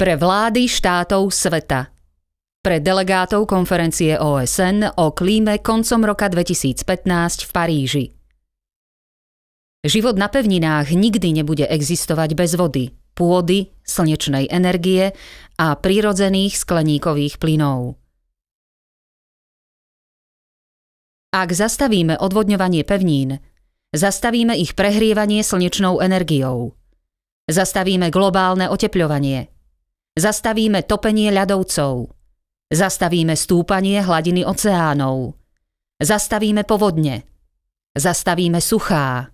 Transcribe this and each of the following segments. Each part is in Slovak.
Pre vlády štátov sveta. Pre delegátov konferencie OSN o klíme koncom roka 2015 v Paríži. Život na pevninách nikdy nebude existovať bez vody, pôdy, slnečnej energie a prirodzených skleníkových plynov. Ak zastavíme odvodňovanie pevnín, zastavíme ich prehrievanie slnečnou energiou. Zastavíme globálne otepľovanie. Zastavíme topenie ľadovcov. Zastavíme stúpanie hladiny oceánov. Zastavíme povodne. Zastavíme suchá.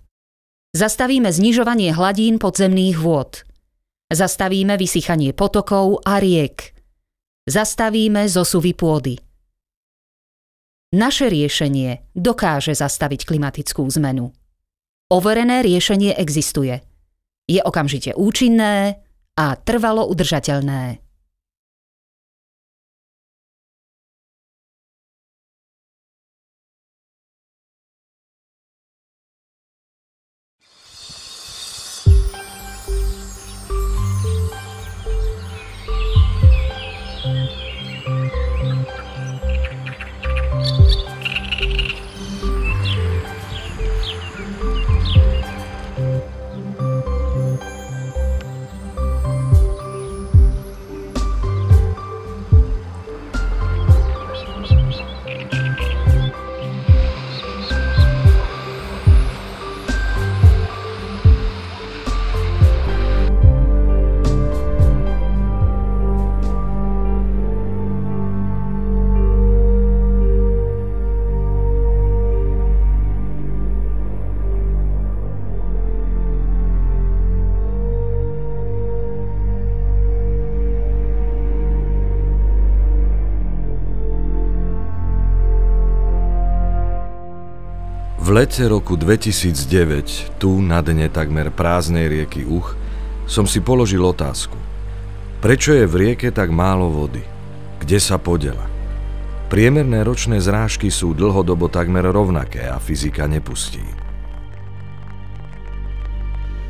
Zastavíme znižovanie hladín podzemných vôd. Zastavíme vysychanie potokov a riek. Zastavíme zosuvy pôdy. Naše riešenie dokáže zastaviť klimatickú zmenu. Overené riešenie existuje. Je okamžite účinné a trvalo udržateľné. V lete roku 2009, tu na dne takmer prázdnej rieky Uch, som si položil otázku. Prečo je v rieke tak málo vody? Kde sa podela? Priemerné ročné zrážky sú dlhodobo takmer rovnaké a fyzika nepustí.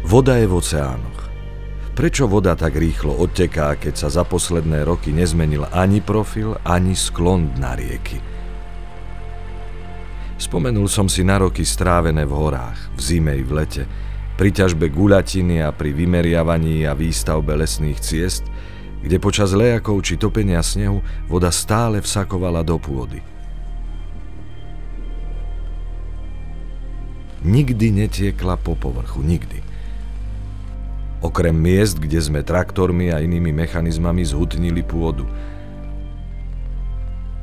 Voda je v oceánoch. Prečo voda tak rýchlo odteká, keď sa za posledné roky nezmenil ani profil, ani sklon dna rieky? Spomenul som si na roky strávené v horách, v zime i v lete, pri ťažbe guľatiny a pri vymeriavaní a výstavbe lesných ciest, kde počas lejakov či topenia snehu voda stále vsakovala do pôdy. Nikdy netiekla po povrchu, nikdy. Okrem miest, kde sme traktormi a inými mechanizmami zhutnili pôdu.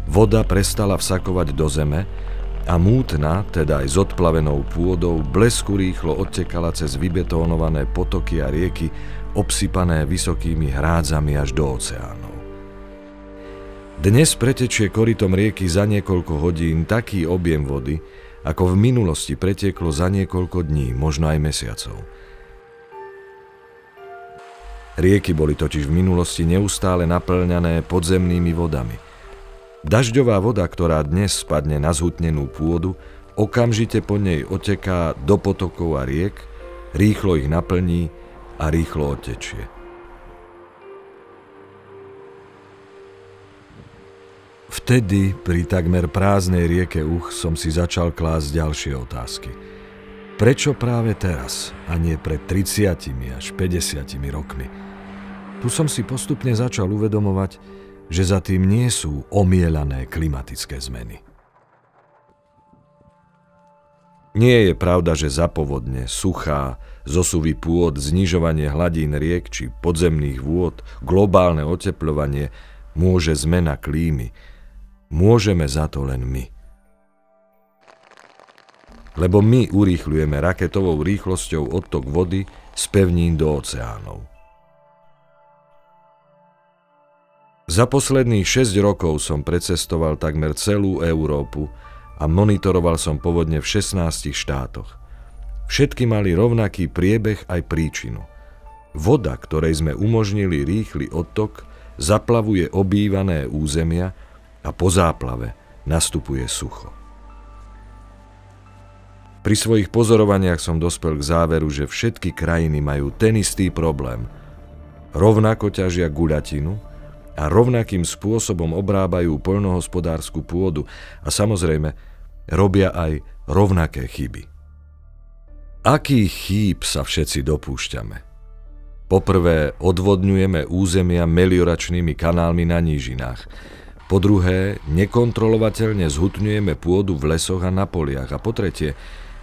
Voda prestala vsakovať do zeme a mútna, teda aj s odplavenou pôdou, blesku rýchlo odtekala cez vybetónované potoky a rieky, obsypané vysokými hrádzami až do oceánov. Dnes pretečie korytom rieky za niekoľko hodín taký objem vody, ako v minulosti pretieklo za niekoľko dní, možno aj mesiacov. Rieky boli totiž v minulosti neustále naplňané podzemnými vodami. Dažďová voda, ktorá dnes spadne na zhutnenú pôdu, okamžite po nej oteká do potokov a riek, rýchlo ich naplní a rýchlo odtečie. Vtedy, pri takmer prázdnej rieke Uch, som si začal klásť ďalšie otázky. Prečo práve teraz, a nie pred 30 až 50 rokmi? Tu som si postupne začal uvedomovať, že za tým nie sú omielané klimatické zmeny. Nie je pravda, že za povodne, suchá, zosuvy pôd, znižovanie hladín riek či podzemných vôd, globálne otepľovanie môže zmena klímy. Môžeme za to len my. Lebo my urýchľujeme raketovou rýchlosťou odtok vody z pevnín do oceánov. Za posledných 6 rokov som precestoval takmer celú Európu a monitoroval som povodne v 16 štátoch. Všetky mali rovnaký priebeh aj príčinu. Voda, ktorej sme umožnili rýchly odtok, zaplavuje obývané územia a po záplave nastupuje sucho. Pri svojich pozorovaniach som dospel k záveru, že všetky krajiny majú ten istý problém. rovnako ťažia guľatinu a rovnakým spôsobom obrábajú poľnohospodársku pôdu a samozrejme robia aj rovnaké chyby. Akých chýb sa všetci dopúšťame? Poprvé, odvodňujeme územia melioračnými kanálmi na nížinách. Po druhé, nekontrolovateľne zhutňujeme pôdu v lesoch a na poliach. A po tretie,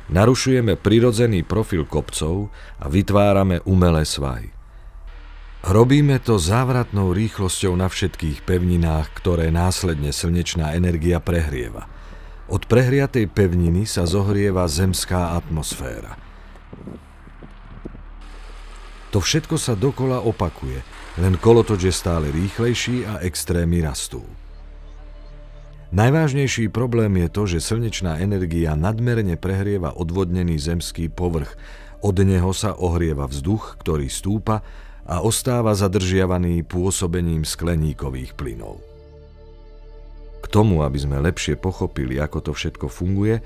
narušujeme prirodzený profil kopcov a vytvárame umelé svahy. Robíme to závratnou rýchlosťou na všetkých pevninách, ktoré následne slnečná energia prehrieva. Od prehriatej pevniny sa zohrieva zemská atmosféra. To všetko sa dokola opakuje, len kolotoč je stále rýchlejší a extrémy rastú. Najvážnejší problém je to, že slnečná energia nadmerne prehrieva odvodnený zemský povrch, od neho sa ohrieva vzduch, ktorý stúpa a ostáva zadržiavaný pôsobením skleníkových plynov. K tomu, aby sme lepšie pochopili, ako to všetko funguje,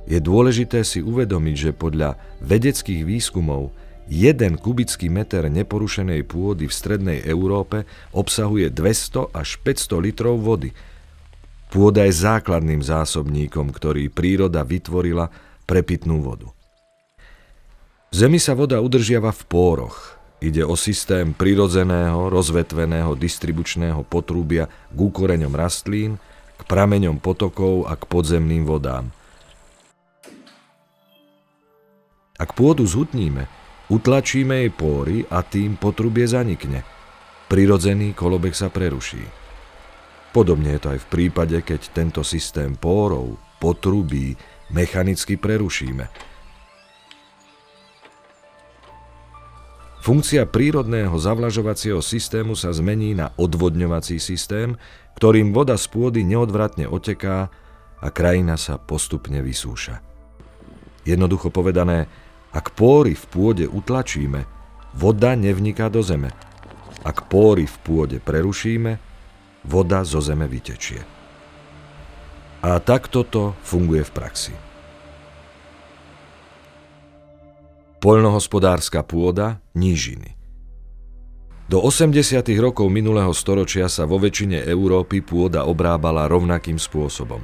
je dôležité si uvedomiť, že podľa vedeckých výskumov 1 kubický meter neporušenej pôdy v strednej Európe obsahuje 200 až 500 litrov vody. Pôda je základným zásobníkom, ktorý príroda vytvorila pre pitnú vodu. V Zemi sa voda udržiava v póroch. Ide o systém prirodzeného, rozvetveného distribučného potrubia k koreňom rastlín, k prameňom potokov a k podzemným vodám. Ak pôdu zhutníme, utlačíme jej póry a tým potrubie zanikne. Prirodzený kolobeh sa preruší. Podobne je to aj v prípade, keď tento systém pórov, potrubí, mechanicky prerušíme. Funkcia prírodného zavlažovacieho systému sa zmení na odvodňovací systém, ktorým voda z pôdy neodvratne oteká a krajina sa postupne vysúša. Jednoducho povedané, ak póry v pôde utlačíme, voda nevniká do zeme. Ak póry v pôde prerušíme, voda zo zeme vytečie. A takto to funguje v praxi. Poľnohospodárska pôda, nížiny. Do 80. rokov minulého storočia sa vo väčšine Európy pôda obrábala rovnakým spôsobom.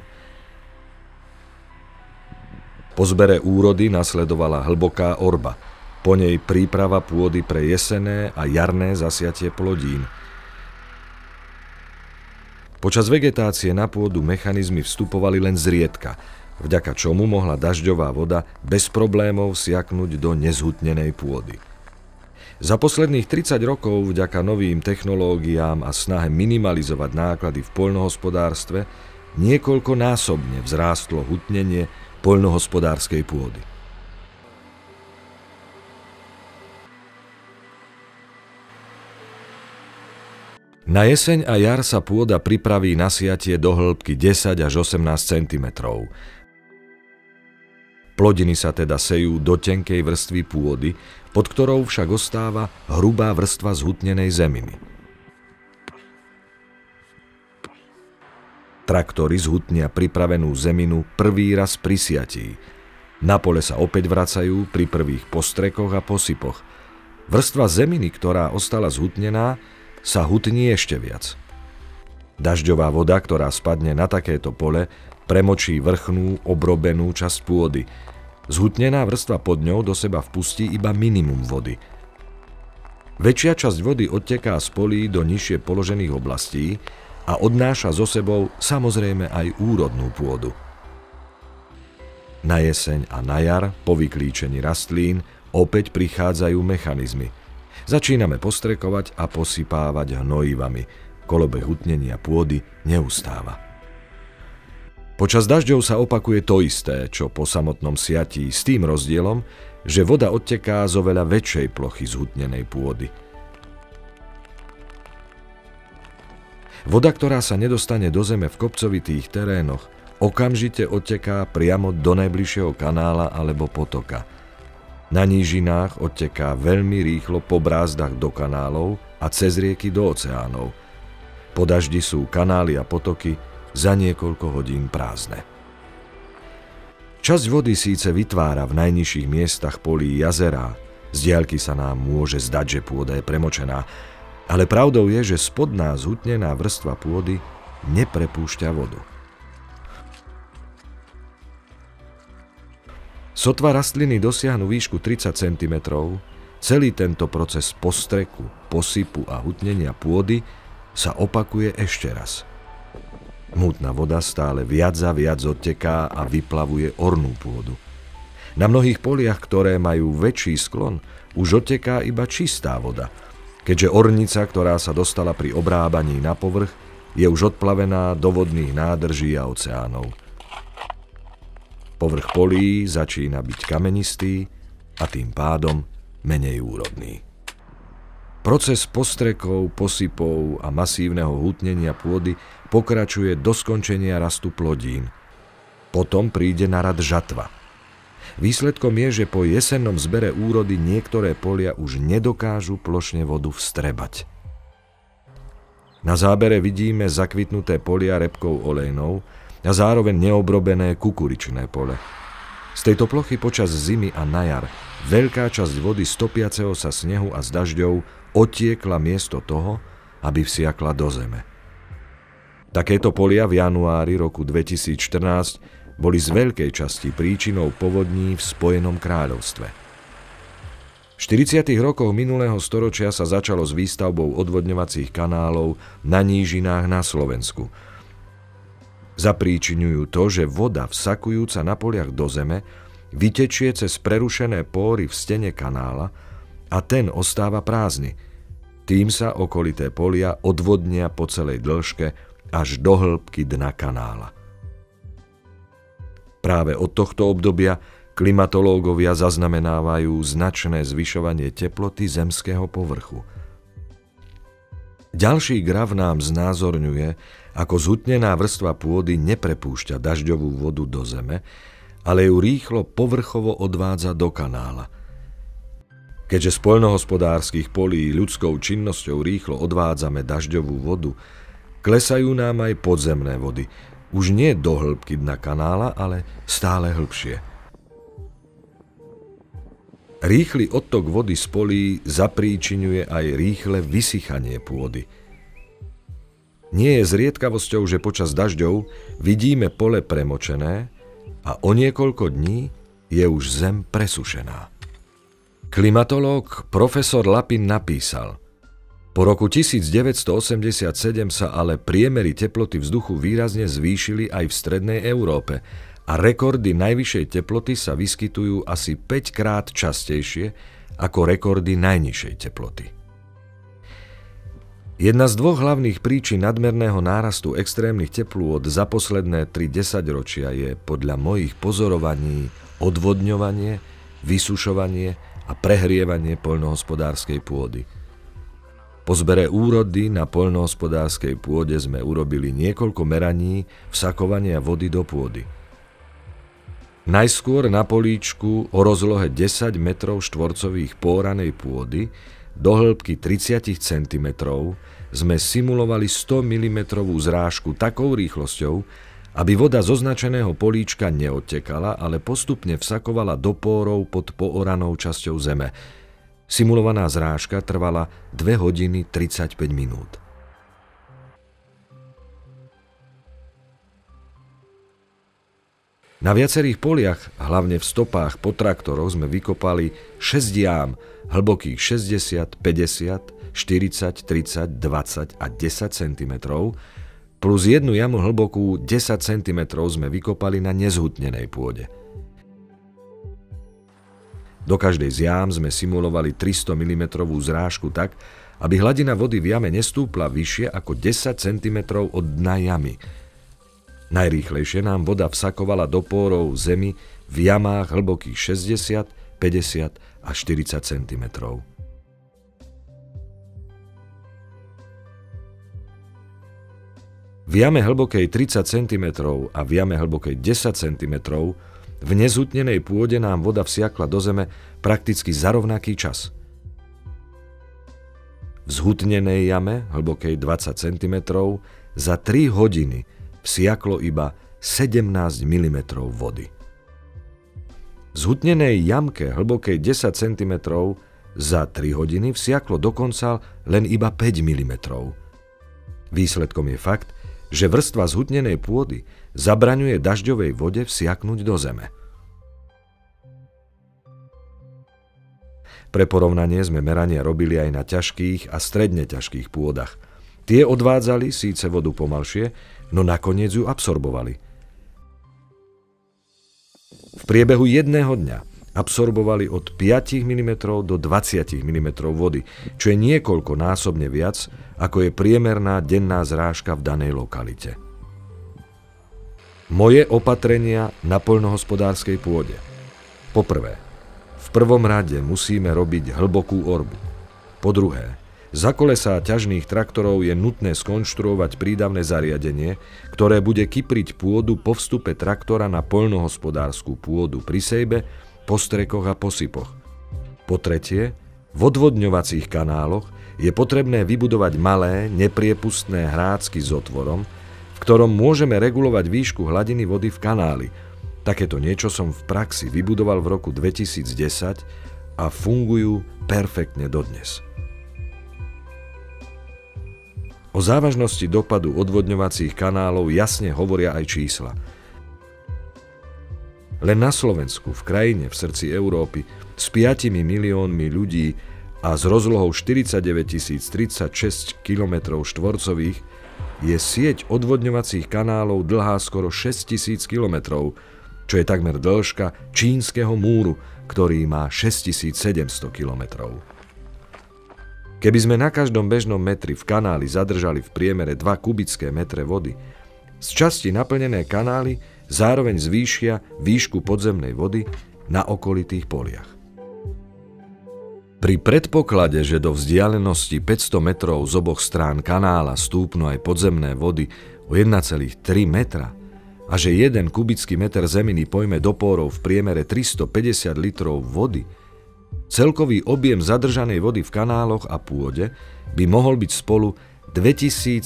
Po zbere úrody nasledovala hlboká orba, po nej príprava pôdy pre jesenné a jarné zasiatie plodín. Počas vegetácie na pôdu mechanizmy vstupovali len zriedka, vďaka čomu mohla dažďová voda bez problémov siaknuť do nezhutnenej pôdy. Za posledných 30 rokov vďaka novým technológiám a snahe minimalizovať náklady v poľnohospodárstve niekoľkonásobne vzrástlo hutnenie poľnohospodárskej pôdy. Na jeseň a jar sa pôda pripraví na siatie do hĺbky 10 až 18 cm. Plodiny sa teda sejú do tenkej vrstvy pôdy, pod ktorou však ostáva hrubá vrstva zhutnenej zeminy. Traktory zhutnia pripravenú zeminu prvý raz pri siatí. Na pole sa opäť vracajú pri prvých postrekoch a posypoch. Vrstva zeminy, ktorá ostala zhutnená, sa hutní ešte viac. Dažďová voda, ktorá spadne na takéto pole, premočí vrchnú obrobenú časť pôdy. Zhutnená vrstva pod ňou do seba vpustí iba minimum vody. Väčšia časť vody odteká z polí do nižšie položených oblastí a odnáša so sebou samozrejme aj úrodnú pôdu. Na jeseň a na jar, po vyklíčení rastlín, opäť prichádzajú mechanizmy. Začíname postrekovať a posypávať hnojivami. Kolobeh hutnenia pôdy neustáva. Počas dažďov sa opakuje to isté, čo po samotnom siatí, s tým rozdielom, že voda odteká z oveľa väčšej plochy zhutnenej pôdy. Voda, ktorá sa nedostane do zeme v kopcovitých terénoch, okamžite odteká priamo do najbližšieho kanála alebo potoka. Na nížinách odteká veľmi rýchlo po brázdach do kanálov a cez rieky do oceánov. Po daždi sú kanály a potoky za niekoľko hodín prázdne. Časť vody síce vytvára v najnižších miestach polí jazerá, z diaľky sa nám môže zdať, že pôda je premočená, Ale pravdou je, že spodná zhutnená vrstva pôdy neprepúšťa vodu. Sotva rastliny dosiahnu výšku 30 cm, celý tento proces postreku, posypu a hutnenia pôdy sa opakuje ešte raz. Mútna voda stále viac a viac odteká a vyplavuje ornú pôdu. Na mnohých poliach, ktoré majú väčší sklon, už odteká iba čistá voda, keďže ornica, ktorá sa dostala pri obrábaní na povrch, je už odplavená do vodných nádrží a oceánov. Povrch polí začína byť kamenistý a tým pádom menej úrodný. Proces postrekov, posypov a masívneho hutnenia pôdy pokračuje do skončenia rastu plodín. Potom príde na rad žatva. Výsledkom je, že po jesennom zbere úrody niektoré polia už nedokážu plošne vodu vstrebať. Na zábere vidíme zakvitnuté polia repkou olejnou a zároveň neobrobené kukuričné pole. Z tejto plochy počas zimy a na jar veľká časť vody z topiaceho sa snehu a z dažďov odtiekla miesto toho, aby vsiakla do zeme. Takéto polia v januári roku 2014 boli z veľkej časti príčinou povodní v Spojenom kráľovstve. V 40. rokoch minulého storočia sa začalo s výstavbou odvodňovacích kanálov na nížinách na Slovensku. Zapríčiňujú to, že voda vsakujúca na poliach do zeme vytečie cez prerušené póry v stene kanála a ten ostáva prázdny. Tým sa okolité polia odvodnia po celej dĺžke až do hĺbky dna kanála. Práve od tohto obdobia klimatológovia zaznamenávajú značné zvyšovanie teploty zemského povrchu. Ďalší graf nám znázorňuje, ako zhutnená vrstva pôdy neprepúšťa dažďovú vodu do zeme, ale ju rýchlo povrchovo odvádza do kanála. Keďže z poľnohospodárskych polí ľudskou činnosťou rýchlo odvádzame dažďovú vodu, klesajú nám aj podzemné vody, už nie do hĺbky dna kanála, ale stále hĺbšie. Rýchly odtok vody z polí zapríčiňuje aj rýchle vysychanie pôdy. Nie je zriedkavosťou, že počas dažďov vidíme pole premočené a o niekoľko dní je už zem presušená. Klimatológ profesor Lapin napísal: po roku 1987 sa ale priemery teploty vzduchu výrazne zvýšili aj v strednej Európe a rekordy najvyššej teploty sa vyskytujú asi 5 krát častejšie ako rekordy najnižšej teploty. Jedna z dvoch hlavných príčin nadmerného nárastu extrémnych teplôt za posledné 3 desaťročia je podľa mojich pozorovaní odvodňovanie, vysušovanie a prehrievanie poľnohospodárskej pôdy. Po zbere úrody na poľnohospodárskej pôde sme urobili niekoľko meraní vsakovania vody do pôdy. Najskôr na políčku o rozlohe 10 metrov štvorcových pôranej pôdy do hĺbky 30 cm sme simulovali 100 mm zrážku takou rýchlosťou, aby voda z označeného políčka neodtekala, ale postupne vsakovala do pórov pod pooranou časťou zeme. Simulovaná zrážka trvala 2 hodiny 35 minút. Na viacerých poliach, hlavne v stopách po traktoroch, sme vykopali 6 jám, hlbokých 60, 50, 40, 30, 20 a 10 cm, plus jednu jamu hlbokú 10 cm sme vykopali na nezhutnenej pôde. Do každej z jám sme simulovali 300 mm zrážku tak, aby hladina vody v jame nestúpla vyššie ako 10 cm od dna jamy. Najrýchlejšie nám voda vsakovala do pórov zemi v jamách hlbokých 60, 50 a 40 cm. V jame hlbokej 30 cm a v jame hlbokej 10 cm v nezhutnenej pôde nám voda vsiakla do zeme prakticky za rovnaký čas. V zhutnenej jame hlbokej 20 cm za 3 hodiny vsiaklo iba 17 mm vody. V zhutnenej jamke hlbokej 10 cm za 3 hodiny vsiaklo dokonca len iba 5 mm. Výsledkom je fakt, že vrstva zhutnenej pôdy zabraňuje dažďovej vode vsiaknuť do zeme. Pre porovnanie sme merania robili aj na ťažkých a stredne ťažkých pôdach. Tie odvádzali síce vodu pomalšie, no nakoniec ju absorbovali. V priebehu jedného dňa absorbovali od 5 mm do 20 mm vody, čo je niekoľkonásobne viac, ako je priemerná denná zrážka v danej lokalite. Moje opatrenia na poľnohospodárskej pôde. Poprvé, v prvom rade musíme robiť hlbokú orbu. Po druhé, za kolesá ťažných traktorov je nutné skonštruovať prídavné zariadenie, ktoré bude kypriť pôdu po vstupe traktora na poľnohospodárskú pôdu pri sejbe, postrekoch a posypoch. Po tretie, v odvodňovacích kanáloch je potrebné vybudovať malé, nepriepustné hrácky s otvorom, v ktorom môžeme regulovať výšku hladiny vody v kanáli. Takéto niečo som v praxi vybudoval v roku 2010 a fungujú perfektne dodnes. O závažnosti dopadu odvodňovacích kanálov jasne hovoria aj čísla. Len na Slovensku, v krajine v srdci Európy, s 5 miliónmi ľudí a s rozlohou 49 036 km štvorcových je sieť odvodňovacích kanálov dlhá skoro 6 000 km, čo je takmer dĺžka čínskeho múru, ktorý má 6700 km. Keby sme na každom bežnom metri v kanáli zadržali v priemere 2 kubické metre vody, z časti naplnené kanály zároveň zvýšia výšku podzemnej vody na okolitých poliach. Pri predpoklade, že do vzdialenosti 500 metrov z oboch strán kanála stúpnú aj podzemné vody o 1,3 metra a že 1 kubický meter zeminy pojme do pórov v priemere 350 litrov vody, celkový objem zadržanej vody v kanáloch a pôde by mohol byť spolu 2742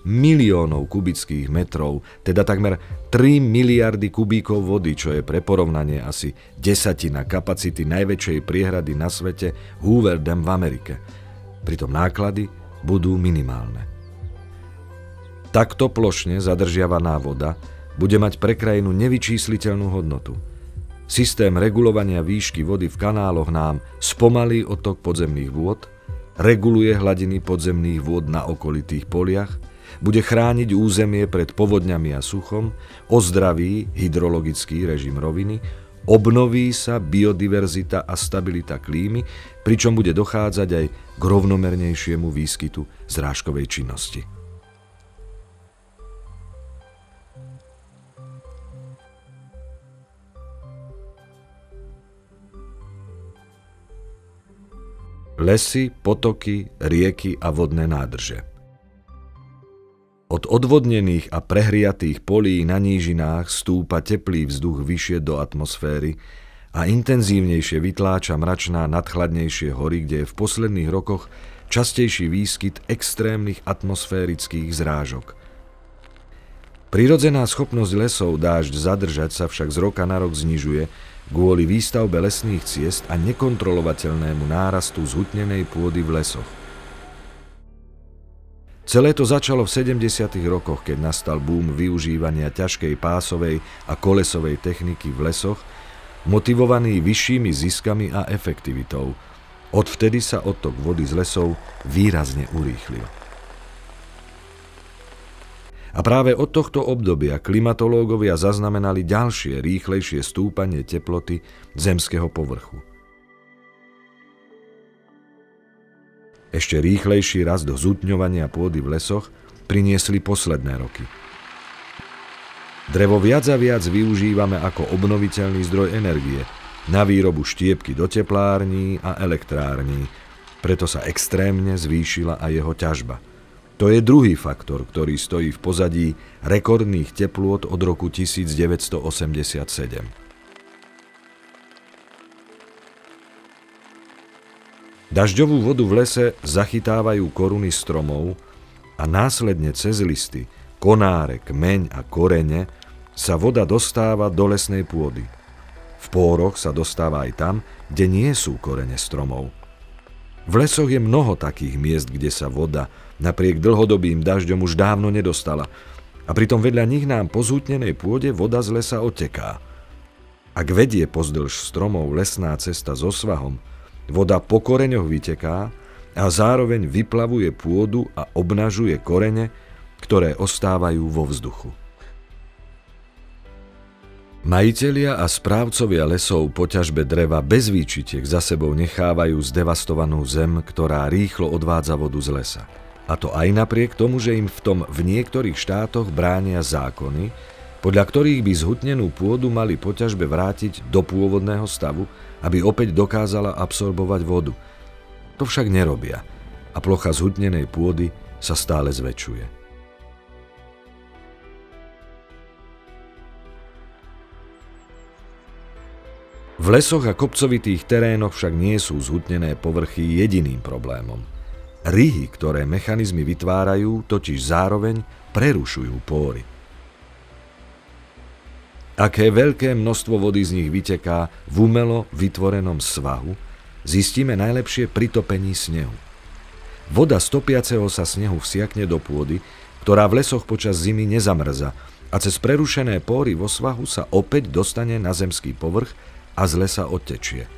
miliónov kubických metrov, teda takmer 3 miliardy kubíkov vody, čo je pre porovnanie asi 10% kapacity najväčšej priehrady na svete Hoover Dam v Amerike. Pritom náklady budú minimálne. Takto plošne zadržiavaná voda bude mať pre krajinu nevyčísliteľnú hodnotu. Systém regulovania výšky vody v kanáloch nám spomalí odtok podzemných vôd, reguluje hladiny podzemných vôd na okolitých poliach, bude chrániť územie pred povodňami a suchom, ozdraví hydrologický režim roviny, obnoví sa biodiverzita a stabilita klímy, pričom bude dochádzať aj k rovnomernejšiemu výskytu zrážkovej činnosti. Lesy, potoky, rieky a vodné nádrže. Od odvodnených a prehriatých polí na nížinách stúpa teplý vzduch vyššie do atmosféry a intenzívnejšie vytláča mračná nadchladnejšie hory, kde je v posledných rokoch častejší výskyt extrémnych atmosférických zrážok. Prirodzená schopnosť lesov dážď zadržať sa však z roka na rok znižuje kvôli výstavbe lesných ciest a nekontrolovateľnému nárastu zhutnenej pôdy v lesoch. Celé to začalo v 70. rokoch, keď nastal boom využívania ťažkej pásovej a kolesovej techniky v lesoch, motivovaný vyššími ziskami a efektivitou. Odvtedy sa odtok vody z lesov výrazne urýchlil. A práve od tohto obdobia klimatológovia zaznamenali ďalšie rýchlejšie stúpanie teploty zemského povrchu. Ešte rýchlejší rast do zhutňovania pôdy v lesoch priniesli posledné roky. Drevo viac a viac využívame ako obnoviteľný zdroj energie na výrobu štiepky do teplární a elektrární, preto sa extrémne zvýšila aj jeho ťažba. To je druhý faktor, ktorý stojí v pozadí rekordných teplôt od roku 1987. Dažďovú vodu v lese zachytávajú koruny stromov a následne cez listy, konáre, kmeň a korene sa voda dostáva do lesnej pôdy. V pôroch sa dostáva aj tam, kde nie sú korene stromov. V lesoch je mnoho takých miest, kde sa voda napriek dlhodobým dažďom už dávno nedostala a pritom vedľa nich nám po zhutnenej pôde voda z lesa odteká. Ak vedie pozdĺž stromov lesná cesta so svahom, voda po koreňoch vyteká a zároveň vyplavuje pôdu a obnažuje korene, ktoré ostávajú vo vzduchu. Majitelia a správcovia lesov po ťažbe dreva bez výčitiek za sebou nechávajú zdevastovanú zem, ktorá rýchlo odvádza vodu z lesa. A to aj napriek tomu, že im v tom v niektorých štátoch bránia zákony, podľa ktorých by zhutnenú pôdu mali po ťažbe vrátiť do pôvodného stavu, aby opäť dokázala absorbovať vodu. To však nerobia a plocha zhutnenej pôdy sa stále zväčšuje. V lesoch a kopcovitých terénoch však nie sú zhutnené povrchy jediným problémom. Ryhy, ktoré mechanizmy vytvárajú, totiž zároveň prerušujú póry. Aké veľké množstvo vody z nich vyteká v umelo vytvorenom svahu, zistíme najlepšie pri topení snehu. Voda z topiaceho sa snehu vsiakne do pôdy, ktorá v lesoch počas zimy nezamrza a cez prerušené póry vo svahu sa opäť dostane na zemský povrch a z lesa odtečie.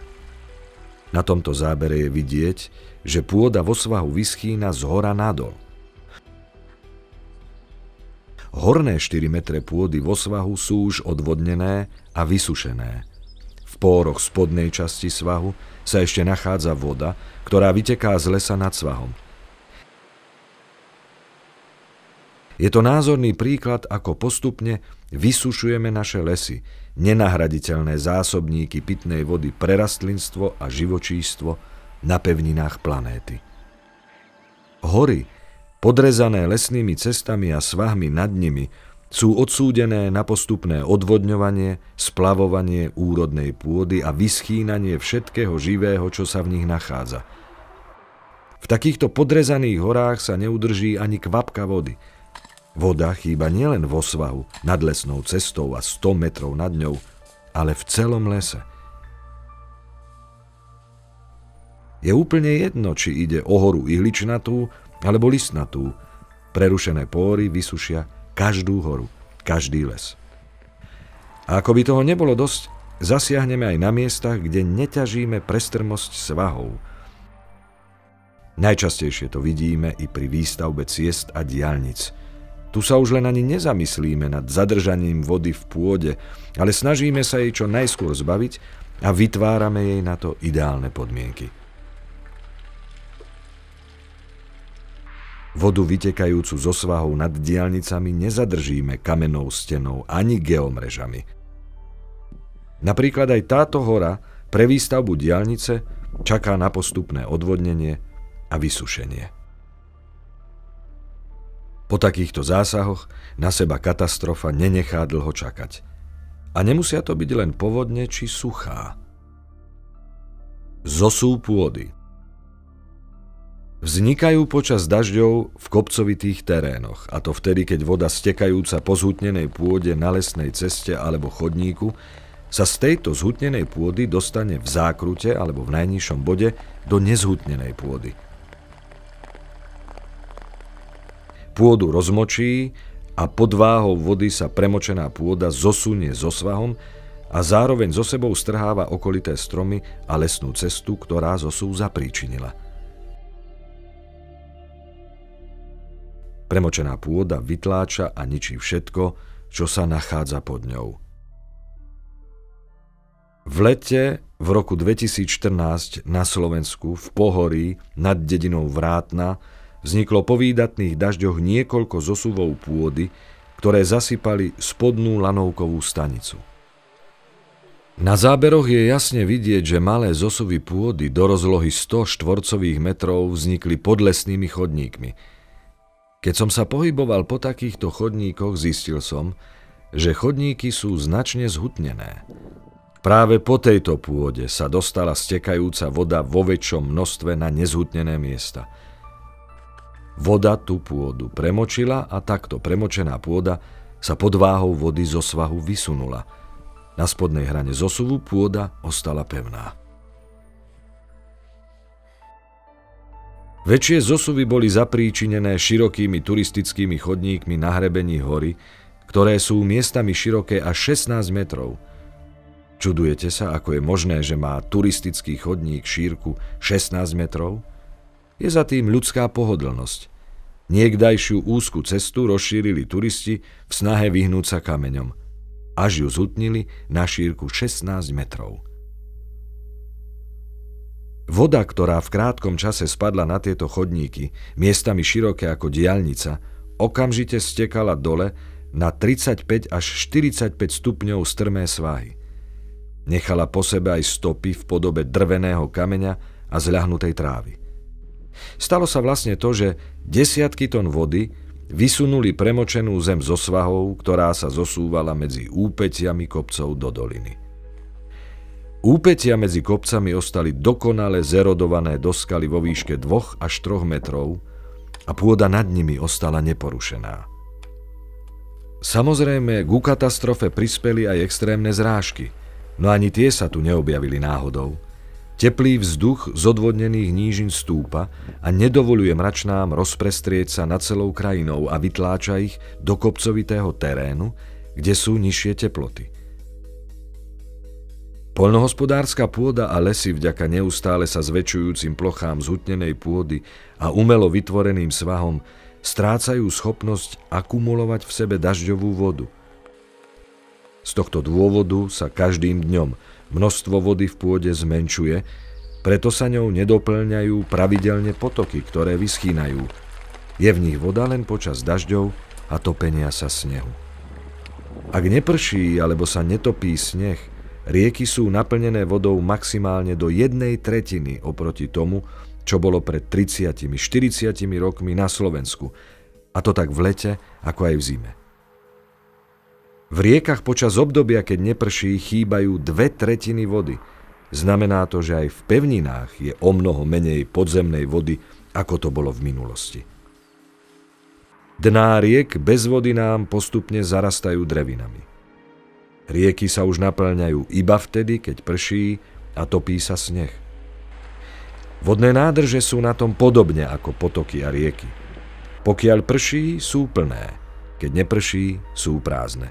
Na tomto zábere je vidieť, že pôda vo svahu vyschýna zhora nadol. Horné 4 metre pôdy vo svahu sú už odvodnené a vysušené. V pôroch spodnej časti svahu sa ešte nachádza voda, ktorá vyteká z lesa nad svahom. Je to názorný príklad, ako postupne vysušujeme naše lesy, nenahraditeľné zásobníky pitnej vody pre rastlinstvo a živočístvo na pevninách planéty. Hory, podrezané lesnými cestami a svahmi nad nimi, sú odsúdené na postupné odvodňovanie, splavovanie úrodnej pôdy a vyschýnanie všetkého živého, čo sa v nich nachádza. V takýchto podrezaných horách sa neudrží ani kvapka vody. Voda chýba nielen vo svahu, nad lesnou cestou a 100 metrov nad ňou, ale v celom lese. Je úplne jedno, či ide o horu ihličnatú alebo listnatú. Prerušené póry vysušia každú horu, každý les. A ako by toho nebolo dosť, zasiahneme aj na miestach, kde neťažíme prestrmosť svahov. Najčastejšie to vidíme i pri výstavbe ciest a diaľnic. Tu sa už len ani nezamyslíme nad zadržaním vody v pôde, ale snažíme sa jej čo najskôr zbaviť a vytvárame jej na to ideálne podmienky. Vodu vytekajúcu zo svahov nad diaľnicami nezadržíme kamennou stenou ani geomrežami. Napríklad aj táto hora pre výstavbu diaľnice čaká na postupné odvodnenie a vysušenie. Po takýchto zásahoch na seba katastrofa nenechá dlho čakať. A nemusia to byť len povodne či suchá. Zosúv pôdy. Vznikajú počas dažďov v kopcovitých terénoch, a to vtedy, keď voda stekajúca po zhutnenej pôde na lesnej ceste alebo chodníku sa z tejto zhutnenej pôdy dostane v zákrute alebo v najnižšom bode do nezhutnenej pôdy. Pôdu rozmočí a pod váhou vody sa premočená pôda zosunie so svahom a zároveň so sebou strháva okolité stromy a lesnú cestu, ktorá zosúv zapríčinila. Premočená pôda vytláča a ničí všetko, čo sa nachádza pod ňou. V lete v roku 2014 na Slovensku v Pohorí nad dedinou Vrátna vzniklo po výdatných dažďoch niekoľko zosuvov pôdy, ktoré zasypali spodnú lanovkovú stanicu. Na záberoch je jasne vidieť, že malé zosuvy pôdy do rozlohy 100 štvorcových metrov vznikli pod lesnými chodníkmi. Keď som sa pohyboval po takýchto chodníkoch, zistil som, že chodníky sú značne zhutnené. Práve po tejto pôde sa dostala stekajúca voda vo väčšom množstve na nezhutnené miesta. Voda tú pôdu premočila a takto premočená pôda sa pod váhou vody zo svahu vysunula. Na spodnej hrane zosuvu pôda ostala pevná. Väčšie zosuvy boli zapríčinené širokými turistickými chodníkmi na hrebení hory, ktoré sú miestami široké až 16 metrov. Čudujete sa, ako je možné, že má turistický chodník šírku 16 metrov? Je za tým ľudská pohodlnosť. Niekdajšiu úzku cestu rozšírili turisti v snahe vyhnúť sa kameňom. Až ju zhutnili na šírku 16 metrov. Voda, ktorá v krátkom čase spadla na tieto chodníky, miestami široké ako diaľnica, okamžite stekala dole na 35 až 45 stupňov strmé svahy. Nechala po sebe aj stopy v podobe drveného kameňa a zľahnutej trávy. Stalo sa vlastne to, že desiatky ton vody vysunuli premočenú zem zo svahov, ktorá sa zosúvala medzi úpätiami kopcov do doliny. Úpätia medzi kopcami ostali dokonale zerodované do skaly vo výške 2 až 3 metrov a pôda nad nimi ostala neporušená. Samozrejme, ku katastrofe prispeli aj extrémne zrážky, no ani tie sa tu neobjavili náhodou. Teplý vzduch z odvodnených nížin stúpa a nedovoľuje mračnám rozprestrieť sa nad celou krajinou a vytláča ich do kopcovitého terénu, kde sú nižšie teploty. Poľnohospodárska pôda a lesy vďaka neustále sa zväčšujúcim plochám zhutnenej pôdy a umelo vytvoreným svahom strácajú schopnosť akumulovať v sebe dažďovú vodu. Z tohto dôvodu sa každým dňom množstvo vody v pôde zmenšuje, preto sa ňou nedoplňajú pravidelne potoky, ktoré vyschýnajú. Je v nich voda len počas dažďov a topenia sa snehu. Ak neprší alebo sa netopí sneh, rieky sú naplnené vodou maximálne do 1/3 oproti tomu, čo bolo pred 30-40 rokmi na Slovensku, a to tak v lete, ako aj v zime. V riekach počas obdobia, keď neprší, chýbajú 2/3 vody. Znamená to, že aj v pevninách je omnoho menej podzemnej vody, ako to bolo v minulosti. Dná riek bez vody nám postupne zarastajú drevinami. Rieky sa už naplňajú iba vtedy, keď prší a topí sa sneh. Vodné nádrže sú na tom podobne ako potoky a rieky. Pokiaľ prší, sú plné, keď neprší, sú prázdne.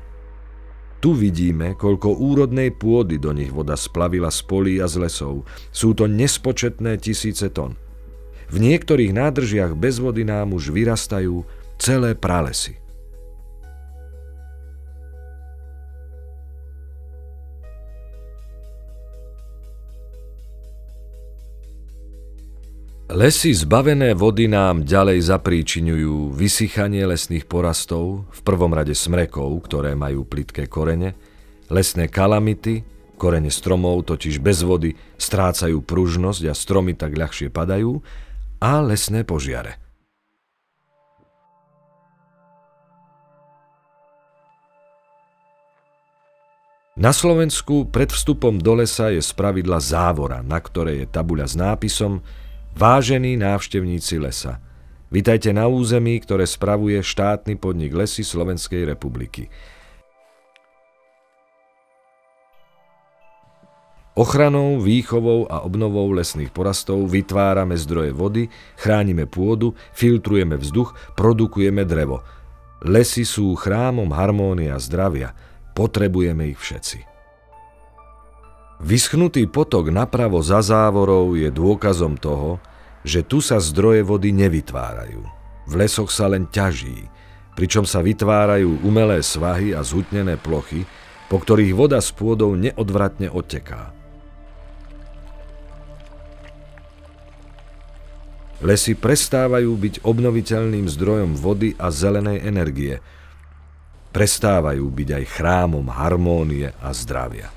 Tu vidíme, koľko úrodnej pôdy do nich voda splavila z polí a z lesov. Sú to nespočetné tisíce ton. V niektorých nádržiach bez vody nám už vyrastajú celé pralesy. Lesy zbavené vody nám ďalej zapríčiňujú vysychanie lesných porastov, v prvom rade smrekov, ktoré majú plitké korene, lesné kalamity, korene stromov totiž bez vody strácajú pružnosť a stromy tak ľahšie padajú, a lesné požiare. Na Slovensku pred vstupom do lesa je spravidla závora, na ktorej je tabuľa s nápisom Vážení návštevníci lesa, vitajte na území, ktoré spravuje štátny podnik Lesy Slovenskej republiky. Ochranou, výchovou a obnovou lesných porastov vytvárame zdroje vody, chránime pôdu, filtrujeme vzduch, produkujeme drevo. Lesy sú chrámom harmónie a zdravia, potrebujeme ich všetci. Vyschnutý potok napravo za závorou je dôkazom toho, že tu sa zdroje vody nevytvárajú. V lesoch sa len ťaží, pričom sa vytvárajú umelé svahy a zhutnené plochy, po ktorých voda s pôdou neodvratne odteká. Lesy prestávajú byť obnoviteľným zdrojom vody a zelenej energie. Prestávajú byť aj chrámom harmónie a zdravia.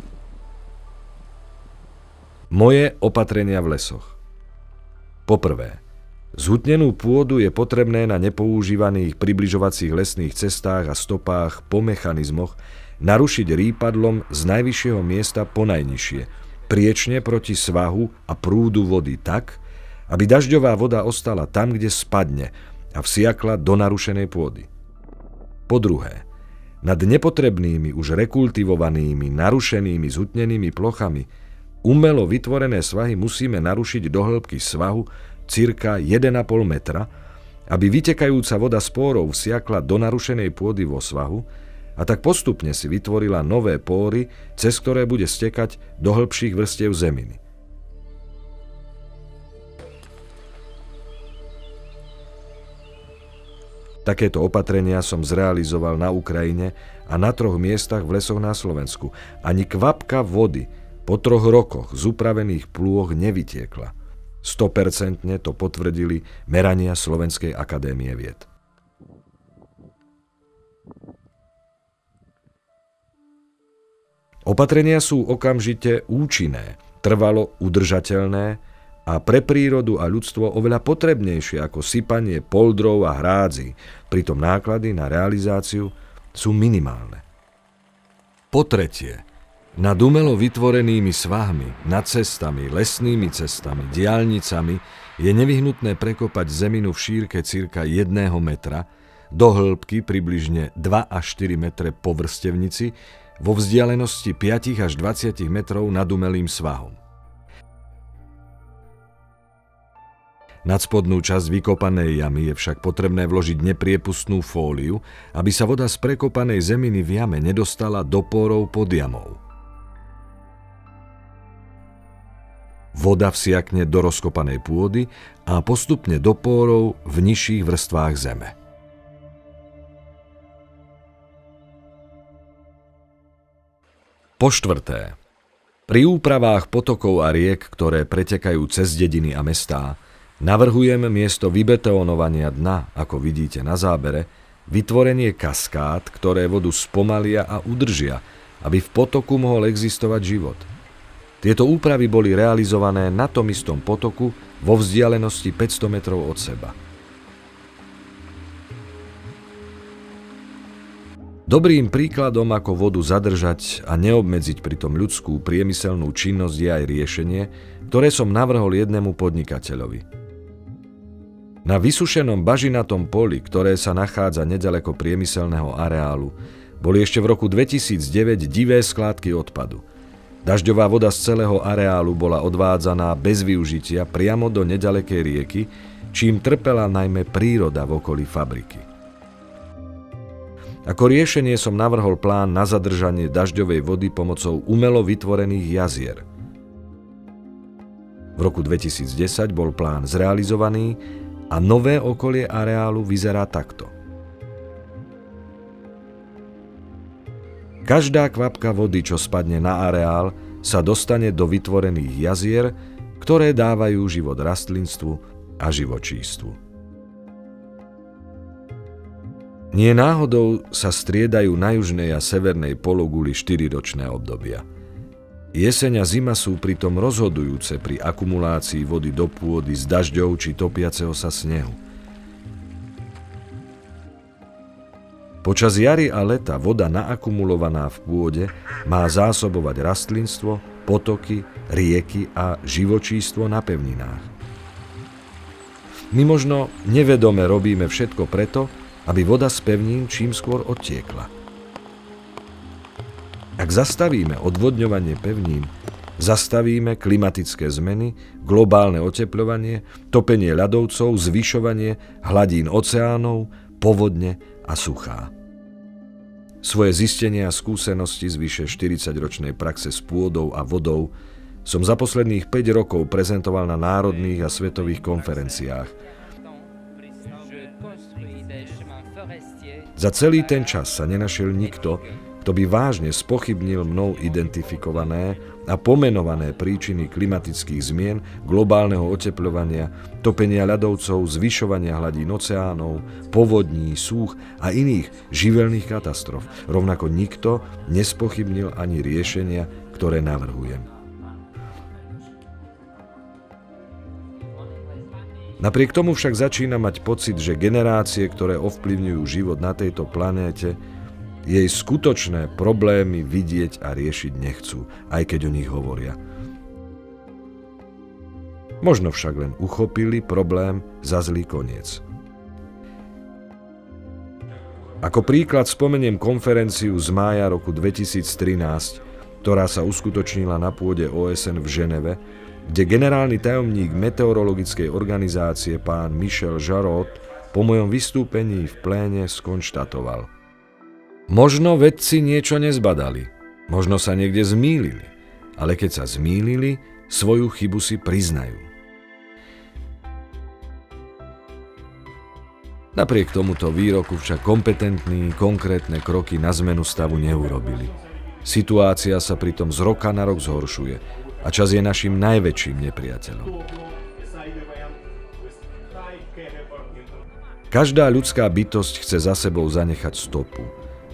Moje opatrenia v lesoch. Poprvé, zhutnenú pôdu je potrebné na nepoužívaných približovacích lesných cestách a stopách po mechanizmoch narušiť rýpadlom z najvyššieho miesta po najnižšie, priečne proti svahu a prúdu vody tak, aby dažďová voda ostala tam, kde spadne a vsiakla do narušenej pôdy. Po druhé, Nad nepotrebnými, už rekultivovanými, narušenými, zhutnenými plochami umelo vytvorené svahy musíme narušiť do hĺbky svahu cirka 1,5 metra, aby vytekajúca voda z pórov vsiakla do narušenej pôdy vo svahu a tak postupne si vytvorila nové póry, cez ktoré bude stekať do hĺbších vrstiev zeminy. Takéto opatrenia som zrealizoval na Ukrajine a na 3 miestach v lesoch na Slovensku. Ani kvapka vody po 3 rokoch z upravených plôch nevytiekla. 100% to potvrdili merania Slovenskej akadémie vied. Opatrenia sú okamžite účinné, trvalo udržateľné a pre prírodu a ľudstvo oveľa potrebnejšie ako sypanie poldrov a hrádzi, pritom náklady na realizáciu sú minimálne. Po tretie, nad umelo vytvorenými svahmi, nad cestami, lesnými cestami, diaľnicami je nevyhnutné prekopať zeminu v šírke cirka 1 metra, do hĺbky približne 2 až 4 metre po vrstevnici, vo vzdialenosti 5 až 20 metrov nad umelým svahom. Nad spodnú časť vykopanej jamy je však potrebné vložiť nepriepustnú fóliu, aby sa voda z prekopanej zeminy v jame nedostala do pórov pod jamou. Voda vsiakne do rozkopanej pôdy a postupne do pórov v nižších vrstvách zeme. Po štvrté, pri úpravách potokov a riek, ktoré pretekajú cez dediny a mestá, navrhujem miesto vybetónovania dna, ako vidíte na zábere, vytvorenie kaskád, ktoré vodu spomalia a udržia, aby v potoku mohol existovať život. Tieto úpravy boli realizované na tom istom potoku vo vzdialenosti 500 metrov od seba. Dobrým príkladom, ako vodu zadržať a neobmedziť pritom ľudskú priemyselnú činnosť, je aj riešenie, ktoré som navrhol jednému podnikateľovi. Na vysušenom bažinatom poli, ktoré sa nachádza neďaleko priemyselného areálu, boli ešte v roku 2009 divé skládky odpadu. Dažďová voda z celého areálu bola odvádzaná bez využitia priamo do neďalekej rieky, čím trpela najmä príroda v okolí fabriky. Ako riešenie som navrhol plán na zadržanie dažďovej vody pomocou umelo vytvorených jazier. V roku 2010 bol plán zrealizovaný a nové okolie areálu vyzerá takto. Každá kvapka vody, čo spadne na areál, sa dostane do vytvorených jazier, ktoré dávajú život rastlinstvu a živočístvu. Nie náhodou sa striedajú na južnej a severnej pologuli 4-ročné obdobia. Jeseň a zima sú pritom rozhodujúce pri akumulácii vody do pôdy z dažďov či topiaceho sa snehu. Počas jary a leta voda naakumulovaná v pôde má zásobovať rastlinstvo, potoky, rieky a živočístvo na pevninách. My možno nevedome robíme všetko preto, aby voda z pevnín čím skôr odtiekla. Ak zastavíme odvodňovanie pevnín, zastavíme klimatické zmeny, globálne otepľovanie, topenie ľadovcov, zvyšovanie hladín oceánov, povodne a suchá. Svoje zistenia a skúsenosti z vyše 40-ročnej praxe s pôdou a vodou som za posledných 5 rokov prezentoval na národných a svetových konferenciách. Za celý ten čas sa nenašiel nikto, kto by vážne spochybnil mnou identifikované a pomenované príčiny klimatických zmien, globálneho otepľovania, topenia ľadovcov, zvyšovania hladín oceánov, povodní, súch a iných živelných katastrof. Rovnako nikto nespochybnil ani riešenia, ktoré navrhujem. Napriek tomu však začína mať pocit, že generácie, ktoré ovplyvňujú život na tejto planéte, jej skutočné problémy vidieť a riešiť nechcú, aj keď o nich hovoria. Možno však len uchopili problém za zlý koniec. Ako príklad spomeniem konferenciu z mája roku 2013, ktorá sa uskutočnila na pôde OSN v Ženeve, kde generálny tajomník meteorologickej organizácie pán Michel Jarot po mojom vystúpení v pléne skonštatoval: možno vedci niečo nezbadali, možno sa niekde zmýlili, ale keď sa zmýlili, svoju chybu si priznajú. Napriek tomuto výroku však kompetentní, konkrétne kroky na zmenu stavu neurobili. Situácia sa pritom z roka na rok zhoršuje a čas je našim najväčším nepriateľom. Každá ľudská bytosť chce za sebou zanechať stopu.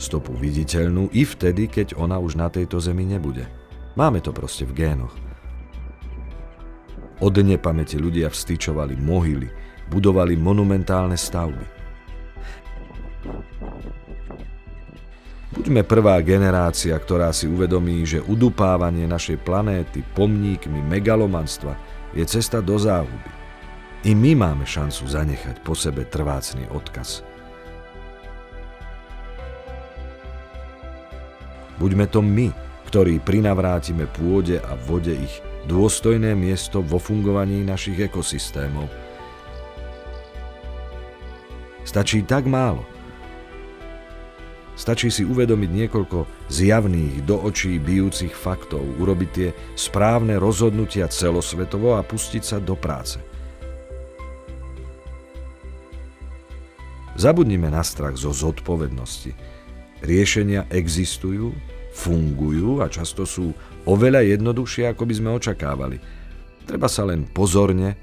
Stopu viditeľnú i vtedy, keď ona už na tejto zemi nebude. Máme to proste v génoch. Od nepamäti ľudia vstyčovali mohyly, budovali monumentálne stavby. Buďme prvá generácia, ktorá si uvedomí, že udupávanie našej planéty pomníkmi megalomanstva je cesta do záhuby. I my máme šancu zanechať po sebe trvácny odkaz. Buďme to my, ktorí prinavrátime pôde a vode ich dôstojné miesto vo fungovaní našich ekosystémov. Stačí tak málo. Stačí si uvedomiť niekoľko zjavných, do očí bijúcich faktov, urobiť tie správne rozhodnutia celosvetovo a pustiť sa do práce. Zabudnime na strach zo zodpovednosti. Riešenia existujú, fungujú a často sú oveľa jednoduchšie, ako by sme očakávali. Treba sa len pozorne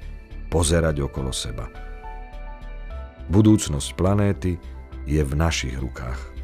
pozerať okolo seba. Budúcnosť planéty je v našich rukách.